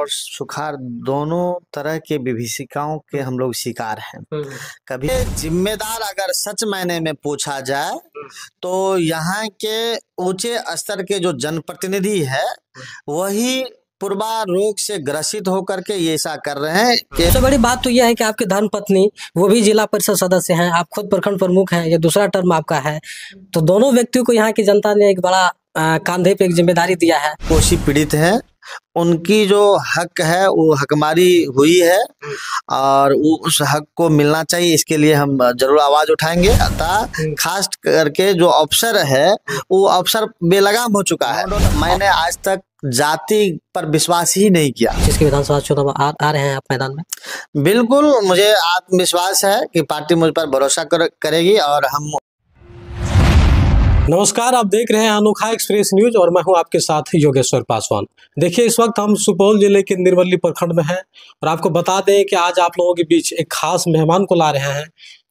और सुखाड़ दोनों तरह के विभीषिकाओं के हम लोग शिकार हैं। कभी जिम्मेदार अगर सच मायने में पूछा जाए तो यहाँ के ऊंचे स्तर के जो जनप्रतिनिधि है वही पूर्वा रोग से ग्रसित होकर के ये ऐसा कर रहे हैं कि सबसे बड़ी बात तो यह है कि आपकी धर्मपत्नी वो भी जिला परिषद सदस्य हैं, आप खुद प्रखंड प्रमुख हैं, ये दूसरा टर्म आपका है। तो दोनों व्यक्तियों को यहाँ की जनता ने एक बड़ा कांधे पे एक जिम्मेदारी दिया है। कोसी पीड़ित है, उनकी जो हक है वो हकमारी हुई है और वो उस हक को मिलना चाहिए। इसके लिए हम जरूर आवाज उठाएंगे। अतः खास करके जो अफसर है वो अफसर बेलगाम हो चुका है। मैंने आज तक जाति पर विश्वास ही नहीं किया। जिसके विधानसभा चुनाव आ रहे हैं आप मैदान में, बिल्कुल मुझे आत्मविश्वास है कि पार्टी मुझ पर भरोसा करेगी और हम। नमस्कार, आप देख रहे हैं अनोखा एक्सप्रेस न्यूज और मैं हूं आपके साथ योगेश्वर पासवान। देखिए, इस वक्त हम सुपौल जिले के निर्मली प्रखंड में हैं और आपको बता दें कि आज आप लोगों के बीच एक खास मेहमान को ला रहे हैं।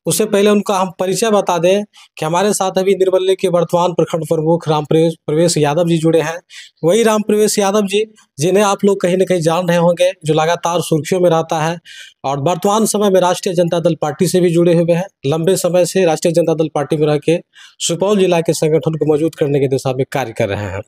उससे पहले उनका हम परिचय बता दें कि हमारे साथ अभी निर्मली के वर्तमान प्रखंड प्रमुख राम प्रवेश यादव जी जुड़े हैं। वही राम प्रवेश यादव जी जिन्हें आप लोग कहीं न कहीं जान रहे होंगे, जो लगातार सुर्खियों में रहता है और वर्तमान समय में राष्ट्रीय जनता दल पार्टी से भी जुड़े हुए हैं। लंबे समय से राष्ट्रीय जनता दल पार्टी में रह के सुपौल जिला के संगठन को मजबूत करने की दिशा में कार्य कर रहे हैं।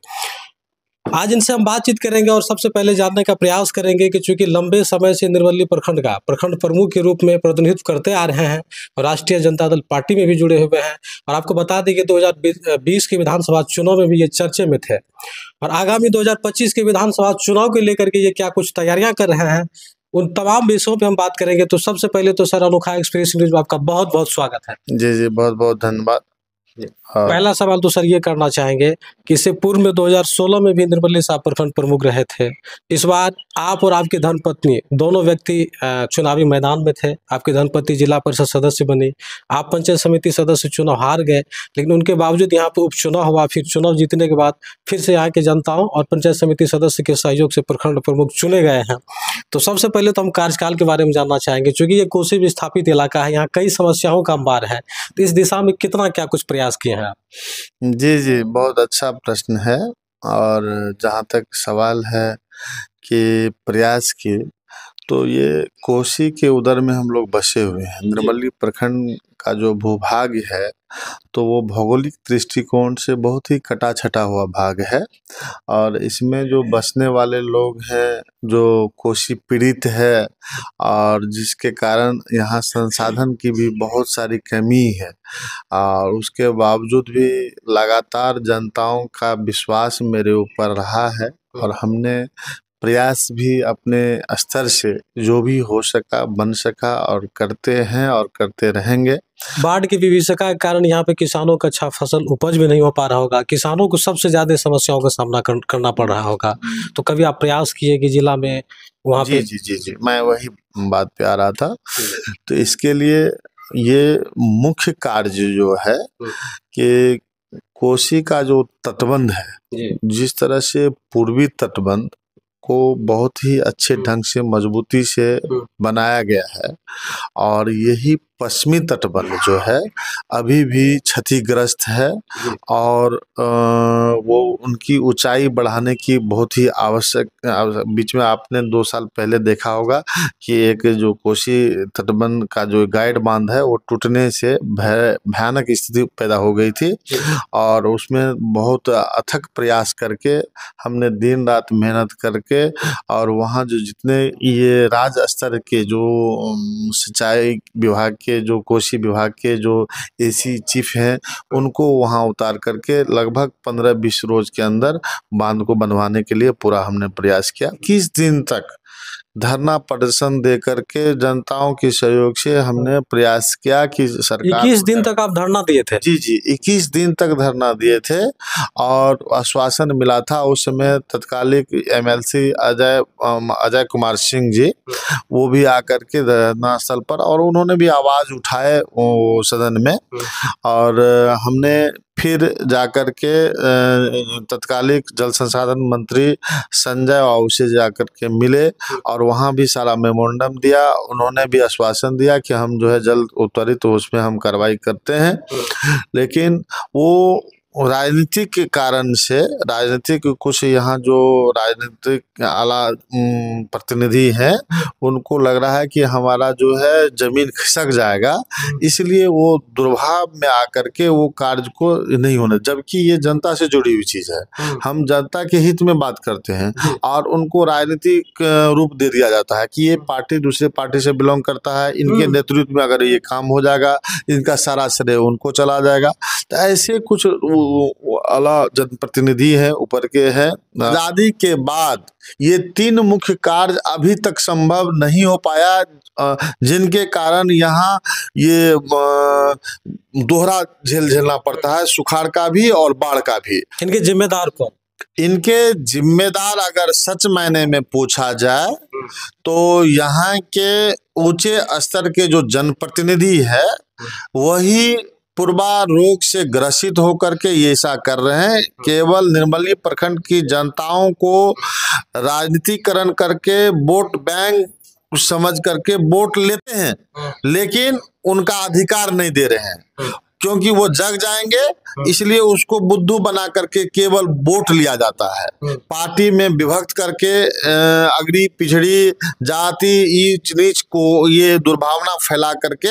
आज इनसे हम बातचीत करेंगे और सबसे पहले जानने का प्रयास करेंगे कि चूंकि लंबे समय से निर्मली प्रखंड का प्रखंड प्रमुख के रूप में प्रतिनिधित्व करते आ रहे हैं और राष्ट्रीय जनता दल पार्टी में भी जुड़े हुए हैं और आपको बता दें कि 2020 के विधानसभा चुनाव में भी ये चर्चे में थे और आगामी 2025 के विधानसभा चुनाव को लेकर के ये क्या कुछ तैयारियां कर रहे हैं, उन तमाम विषयों पे हम बात करेंगे। तो सबसे पहले तो सर, अनोखा एक्सप्रेस न्यूज में आपका बहुत बहुत स्वागत है। जी, बहुत बहुत धन्यवाद। पहला सवाल तो सर ये करना चाहेंगे कि इससे पूर्व में 2016 में भी निर्मली साहब प्रखंड प्रमुख रहे थे। इस बार आप और आपकी धर्मपत्नी दोनों व्यक्ति चुनावी मैदान में थे। आपकी धर्मपत्नी जिला परिषद सदस्य बनी, आप पंचायत समिति सदस्य चुनाव हार गए, लेकिन उनके बावजूद यहाँ पे उपचुनाव हुआ। फिर चुनाव जीतने के बाद फिर से यहाँ के जनताओं और पंचायत समिति सदस्य के सहयोग से प्रखंड प्रमुख चुने गए हैं। तो सबसे पहले तो हम कार्यकाल के बारे में जानना चाहेंगे, चूँकि ये कोसी विस्थापित इलाका है, यहाँ कई समस्याओं का अंबार है, तो इस दिशा में कितना क्या कुछ प्रयास किए हैं आप? जी, बहुत अच्छा प्रश्न है। और जहाँ तक सवाल है कि प्रयास की, तो ये कोसी के उदर में हम लोग बसे हुए हैं। निर्मली प्रखंड का जो भूभाग है तो वो भौगोलिक दृष्टिकोण से बहुत ही कटा छटा हुआ भाग है और इसमें जो बसने वाले लोग हैं जो कोसी पीड़ित है और जिसके कारण यहाँ संसाधन की भी बहुत सारी कमी है और उसके बावजूद भी लगातार जनताओं का विश्वास मेरे ऊपर रहा है और हमने प्रयास भी अपने स्तर से जो भी हो सका बन सका और करते हैं और करते रहेंगे। बाढ़ की विभीषिका के कारण यहाँ पे किसानों का अच्छा फसल उपज भी नहीं हो पा रहा होगा, किसानों को सबसे ज्यादा समस्याओं का सामना करना पड़ रहा होगा। तो कभी आप प्रयास किए कि जिला में वहाँ पे? जी, मैं वही बात पे आ रहा था। तो इसके लिए ये मुख्य कार्य जो है कि कोसी का जो तटबंध है, जिस तरह से पूर्वी तटबंध को बहुत ही अच्छे ढंग से मजबूती से बनाया गया है और यही पश्चिमी तटबंध जो है अभी भी क्षतिग्रस्त है और वो उनकी ऊंचाई बढ़ाने की बहुत ही आवश्यक। बीच में आपने 2 साल पहले देखा होगा कि एक जो कोसी तटबंध का जो गाइड बांध है वो टूटने से भयानक स्थिति पैदा हो गई थी और उसमें बहुत अथक प्रयास करके हमने दिन रात मेहनत करके और वहाँ जो जितने ये राज्य स्तर के जो सिंचाई विभाग के जो कोसी विभाग के जो एसी चीफ हैं उनको वहां उतार करके लगभग 15-20 रोज के अंदर बांध को बनवाने के लिए पूरा हमने प्रयास किया। 21 दिन तक धरना प्रदर्शन दे करके जनताओं के सहयोग से हमने प्रयास किया कि सरकार। 21 दिन तक आप धरना दिए थे? जी, 21 दिन तक धरना दिए थे और आश्वासन मिला था उस समय तत्कालिक एमएलसी अजय कुमार सिंह जी, वो भी आकर के धरना स्थल पर और उन्होंने भी आवाज उठाए सदन में और हमने फिर जाकर के तत्कालिक जल संसाधन मंत्री संजय बाबू से जाकर के मिले और वहाँ भी सारा मेमोरेंडम दिया। उन्होंने भी आश्वासन दिया कि हम जो है जल्द उत्तरित तो उसमें हम कार्रवाई करते हैं, लेकिन वो राजनीति के कारण से राजनीतिक कुछ यहाँ जो राजनीतिक आला प्रतिनिधि हैं उनको लग रहा है कि हमारा जो है जमीन खिसक जाएगा, इसलिए वो दुर्भाव में आकर के वो कार्य को नहीं होने, जबकि ये जनता से जुड़ी हुई चीज है। हम जनता के हित में बात करते हैं और उनको राजनीतिक रूप दे दिया जाता है कि ये पार्टी दूसरे पार्टी से बिलोंग करता है, इनके नेतृत्व में अगर ये काम हो जाएगा इनका सारा श्रेय उनको चला जाएगा। तो ऐसे कुछ आला जनप्रतिनिधि है ऊपर के हैं। आजादी के बाद ये 3 मुख्य कार्य अभी तक संभव नहीं हो पाया, जिनके कारण यहाँ ये दोहरा झेल झेलना पड़ता है, सुखाड़ का भी और बाढ़ का भी। इनके जिम्मेदार कौन? इनके जिम्मेदार अगर सच मायने में पूछा जाए तो यहाँ के ऊंचे स्तर के जो जनप्रतिनिधि है वही पूर्वा रोग से ग्रसित होकर के ये ऐसा कर रहे हैं। केवल निर्मली प्रखंड की जनताओं को राजनीतिकरण करके वोट बैंक समझ करके वोट लेते हैं, लेकिन उनका अधिकार नहीं दे रहे हैं, क्योंकि वो जग जाएंगे इसलिए उसको बुद्धू बना करके केवल वोट लिया जाता है। पार्टी में विभक्त करके अगड़ी पिछड़ी जाति नीच नीच को ये दुर्भावना फैला करके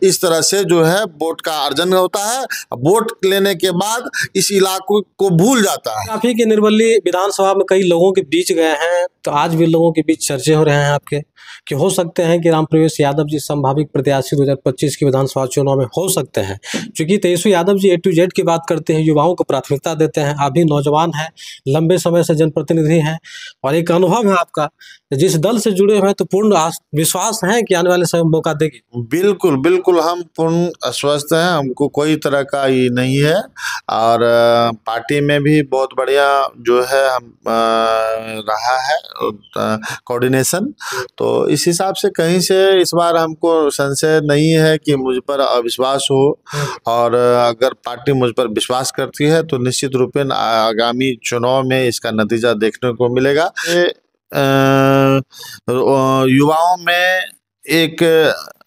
इस तरह से जो है वोट का अर्जन होता है। वोट लेने के बाद इस इलाके को भूल जाता है। आप ही के निर्मली विधानसभा में कई लोगों के बीच गए हैं, तो आज भी लोगों के बीच चर्चे हो रहे हैं आपके कि हो सकते हैं कि रामप्रवेश यादव जी संभावित प्रत्याशी 2025 के विधानसभा चुनाव में हो सकते हैं, क्योंकि Tejashwi Yadav ji A to Z की बात करते हैं, युवाओं को प्राथमिकता देते हैं। आप भी नौजवान हैं, लंबे समय से जनप्रतिनिधि हैं और एक अनुभव है आपका, जिस दल से जुड़े हुए हैं, तो पूर्ण विश्वास है कि आने वाले समय मौका देगी। बिल्कुल बिल्कुल, हम पूर्ण आश्वस्त हैं, हमको कोई तरह का ये नहीं है और पार्टी में भी बहुत बढ़िया जो है हम रहा है कोऑर्डिनेशन, तो इस हिसाब से कहीं से इस बार हमको संशय नहीं है कि मुझ पर अविश्वास हो, और अगर पार्टी मुझ पर विश्वास करती है तो निश्चित रूप में आगामी चुनाव में इसका नतीजा देखने को मिलेगा। युवाओं में एक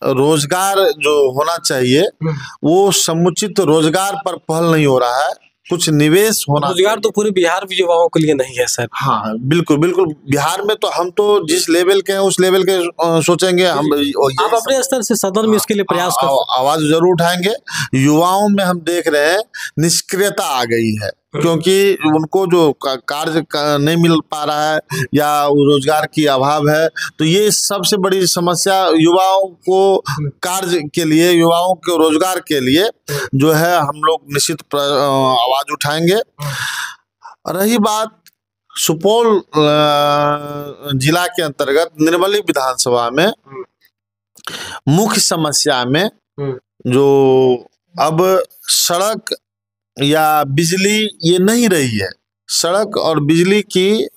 रोजगार जो होना चाहिए वो समुचित रोजगार पर पहल नहीं हो रहा है, कुछ निवेश होना। रोजगार तो पूरे बिहार में युवाओं के लिए नहीं है सर। हाँ बिल्कुल बिल्कुल, बिहार में तो हम तो जिस लेवल के हैं उस लेवल के सोचेंगे हम। आप अपने स्तर से सदन में इसके लिए प्रयास कर, आवाज जरूर उठाएंगे। युवाओं में हम देख रहे हैं निष्क्रियता आ गई है, क्योंकि उनको जो कार्य नहीं मिल पा रहा है या रोजगार की अभाव है, तो ये सबसे बड़ी समस्या युवाओं को कार्य के लिए, युवाओं के रोजगार के लिए जो है हम लोग निश्चित आवाज उठाएंगे। रही बात सुपौल जिला के अंतर्गत निर्मली विधानसभा में मुख्य समस्या में जो अब सड़क या बिजली ये नहीं रही है, सड़क और बिजली की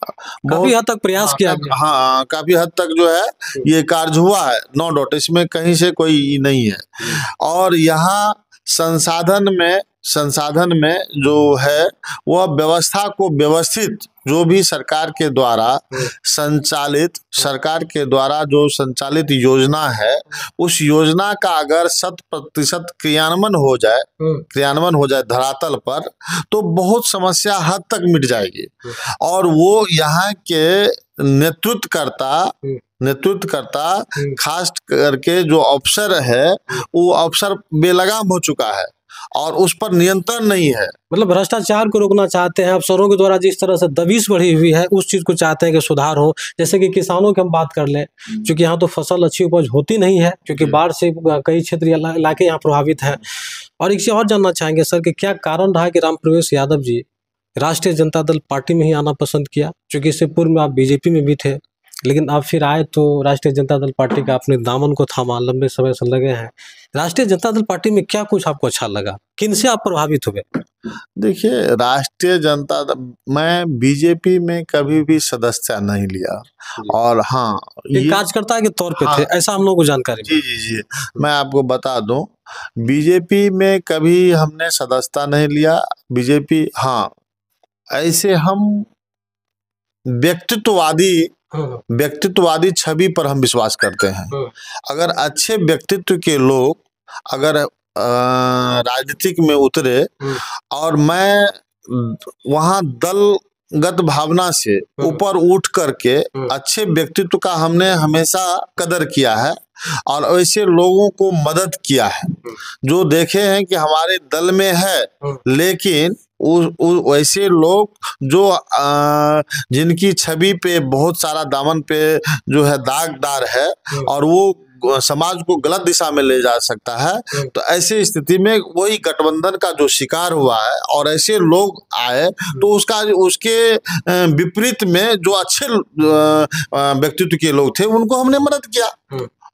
काफी हद तक प्रयास किया गया। हाँ काफी हद तक जो है ये कार्य हुआ है, नो डाउट, इसमें कहीं से कोई नहीं है। और यहाँ संसाधन में जो है वह व्यवस्था को व्यवस्थित, जो भी सरकार के द्वारा जो संचालित योजना है उस योजना का अगर 100% क्रियान्वयन हो जाए धरातल पर, तो बहुत समस्या हद तक मिट जाएगी। और वो यहाँ के नेतृत्वकर्ता खास करके जो अफसर है वो अफसर बेलगाम हो चुका है और उस पर नियंत्रण नहीं है। मतलब भ्रष्टाचार को रोकना चाहते हैं, अफसरों के द्वारा जिस तरह से दबिश बढ़ी हुई है उस चीज को चाहते हैं कि सुधार हो। जैसे कि किसानों की हम बात कर लें, क्योंकि यहाँ तो फसल अच्छी उपज होती नहीं है, क्योंकि बाढ़ से कई क्षेत्रीय इलाके यहाँ प्रभावित हैं। और एक चीज और जानना चाहेंगे सर कि क्या कारण रहा कि रामप्रवेश यादव जी राष्ट्रीय जनता दल पार्टी में ही आना पसंद किया, क्योंकि इससे पूर्व में आप बीजेपी में भी थे, लेकिन आप फिर आए तो राष्ट्रीय जनता दल पार्टी का अपने दामन को थामा, लंबे समय से लगे हैं। राष्ट्रीय जनता दल पार्टी में क्या कुछ आपको अच्छा लगा, किनसे आप प्रभावित हुए? देखिए, राष्ट्रीय जनता दल, मैं बीजेपी में कभी भी सदस्यता नहीं लिया, और हाँ ये कार्यकर्ता के तौर पे थे, ऐसा हम लोगों को जानकारी। जी, मैं आपको बता दूं, बीजेपी में कभी हमने सदस्यता नहीं लिया। बीजेपी, हाँ, ऐसे हम व्यक्तित्ववादी छवि पर हम विश्वास करते हैं। अगर अच्छे व्यक्तित्व के लोग अगर राजनीतिक में उतरे और मैं वहाँ दलगत भावना से ऊपर उठ करके अच्छे व्यक्तित्व का हमने हमेशा कदर किया है और ऐसे लोगों को मदद किया है जो देखे हैं कि हमारे दल में है, लेकिन वैसे लोग जो जिनकी छवि पे बहुत सारा दामन पे जो है दागदार है और वो समाज को गलत दिशा में ले जा सकता है, तो ऐसी स्थिति में वही गठबंधन का जो शिकार हुआ है और ऐसे लोग आए तो उसके विपरीत में जो अच्छे व्यक्तित्व के लोग थे उनको हमने मदद किया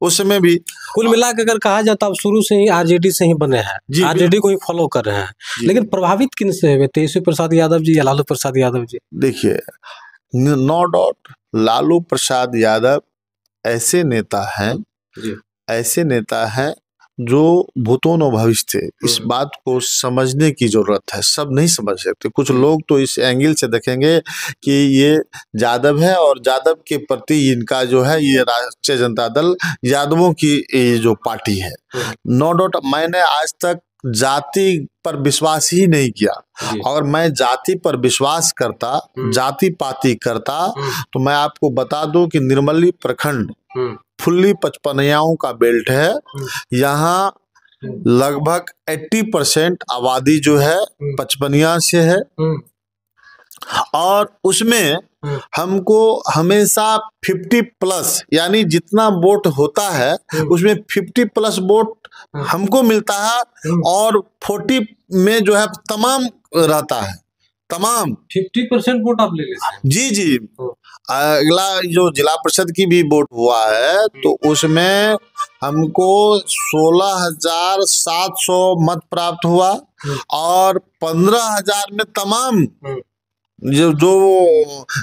उस समय भी। कुल मिला के अगर कहा जाता अब शुरू से ही आरजेडी से ही बने हैं, आरजेडी को ही फॉलो कर रहे हैं, लेकिन प्रभावित किन से हुए, तेजस्वी प्रसाद यादव जी या लालू प्रसाद यादव जी? देखिए, नो डाउट लालू प्रसाद यादव ऐसे नेता हैं जो भूतों न भविष्य थे। इस बात को समझने की जरूरत है, सब नहीं समझ सकते। कुछ लोग तो इस एंगल से देखेंगे कि ये यादव है और यादव के प्रति इनका जो है ये राष्ट्रीय जनता दल यादवों की जो पार्टी है। नो डाउट मैंने आज तक जाति पर विश्वास ही नहीं किया। अगर मैं जाति पर विश्वास करता, जाति पाति करता, तो मैं आपको बता दूं कि निर्मली प्रखंड फुल्ली पचपनियाओं का बेल्ट है। यहाँ लगभग 80% आबादी जो है पचपनिया से है और उसमें हमको हमेशा 50+ यानी जितना वोट होता है उसमें 50+ वोट हमको मिलता है और 40 में जो है तमाम रहता है, तमाम 50% वोट आप ले लेते हैं? जी। अगला जो जिला परिषद की भी वोट हुआ है तो उसमें हमको 16,700 मत प्राप्त हुआ और 15,000 में तमाम जो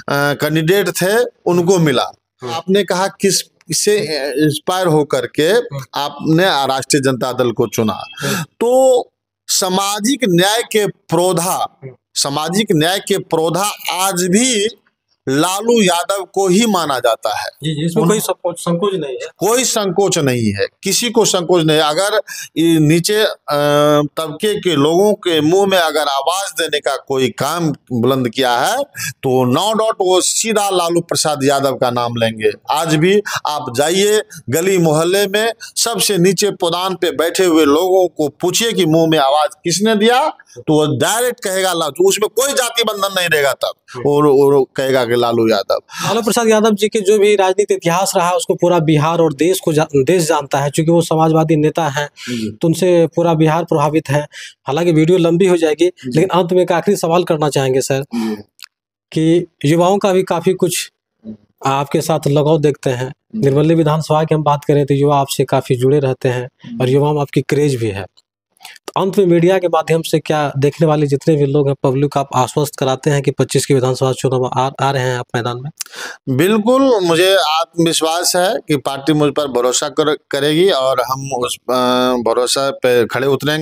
कैंडिडेट थे उनको मिला। आपने कहा किस से इंस्पायर होकर के आपने राष्ट्रीय जनता दल को चुना, तो सामाजिक न्याय के पौधा आज भी लालू यादव को ही माना जाता है। इसमें कोई संकोच नहीं है, कोई संकोच नहीं है, किसी को संकोच नहीं। अगर नीचे तबके के लोगों के मुंह में अगर आवाज देने का कोई काम बुलंद किया है तो नो डाउट वो सीधा लालू प्रसाद यादव का नाम लेंगे। आज भी आप जाइए गली मोहल्ले में सबसे नीचे पौधान पे बैठे हुए लोगों को पूछिए कि मुंह में आवाज किसने दिया, तो वो डायरेक्ट कहेगा लालू, उसमें कोई जाति बंधन नहीं रहेगा तब, और कहेगा कि लालू यादव। लालू प्रसाद यादव जी के जो भी राजनीतिक इतिहास रहा है उसको पूरा बिहार और देश जानता है, क्योंकि वो समाजवादी नेता हैं तो उनसे पूरा बिहार प्रभावित है। हालांकि वीडियो लंबी हो जाएगी, लेकिन अंत में एक आखिरी सवाल करना चाहेंगे सर कि युवाओं का भी काफी कुछ आपके साथ लगाव देखते हैं। निर्मली विधानसभा की हम बात करें तो युवा आपसे काफी जुड़े रहते हैं और युवाओं में आपकी क्रेज भी है। तो अंत में मीडिया के माध्यम से क्या देखने वाले जितने भी लोग हैं, पब्लिक, आप आश्वस्त कराते हैं कि 25 की विधानसभा चुनाव आ रहे हैं आप मैदान में? बिल्कुल, मुझे आत्मविश्वास है कि पार्टी मुझ पर भरोसा करेगी और हम उस भरोसा पे खड़े उतरेंगे।